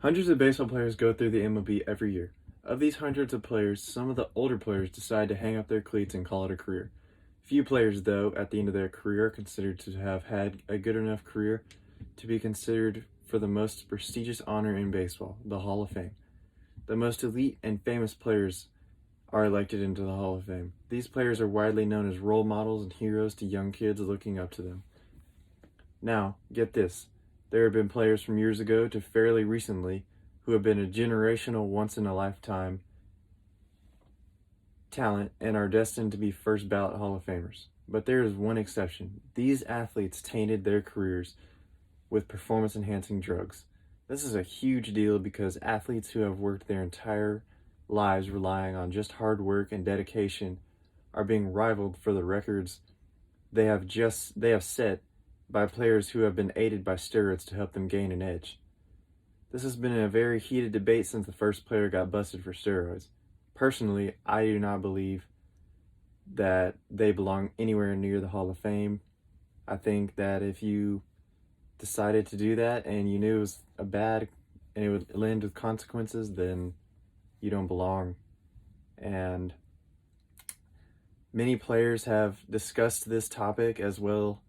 Hundreds of baseball players go through the MLB every year. Of these hundreds of players, some of the older players decide to hang up their cleats and call it a career. Few players, though, at the end of their career are considered to have had a good enough career to be considered for the most prestigious honor in baseball, the Hall of Fame. The most elite and famous players are elected into the Hall of Fame. These players are widely known as role models and heroes to young kids looking up to them. Now, get this. There have been players from years ago to fairly recently who have been a generational, once-in-a-lifetime talent and are destined to be first ballot Hall of Famers. But there is one exception. These athletes tainted their careers with performance-enhancing drugs. This is a huge deal because athletes who have worked their entire lives relying on just hard work and dedication are being rivaled for the records they have set by players who have been aided by steroids to help them gain an edge. This has been a very heated debate since the first player got busted for steroids. Personally, I do not believe that they belong anywhere near the Hall of Fame. I think that if you decided to do that and you knew it was a bad and it would end with consequences, then you don't belong. And many players have discussed this topic as well,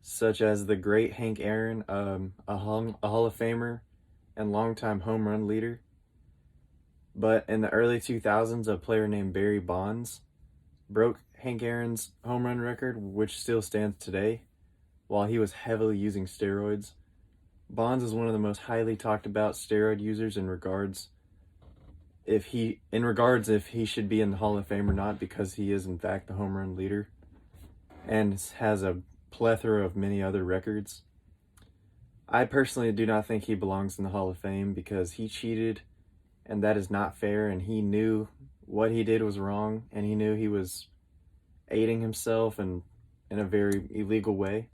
such as the great Hank Aaron, a Hall of Famer and longtime home run leader. But in the early 2000s, a player named Barry Bonds broke Hank Aaron's home run record, which still stands today, while he was heavily using steroids. Bonds is one of the most highly talked about steroid users in regards if he should be in the Hall of Fame or not, because he is in fact the home run leader and has a plethora of many other records. I personally do not think he belongs in the Hall of Fame because he cheated, and that is not fair, and he knew what he did was wrong, and he knew he was aiding himself and in a very illegal way.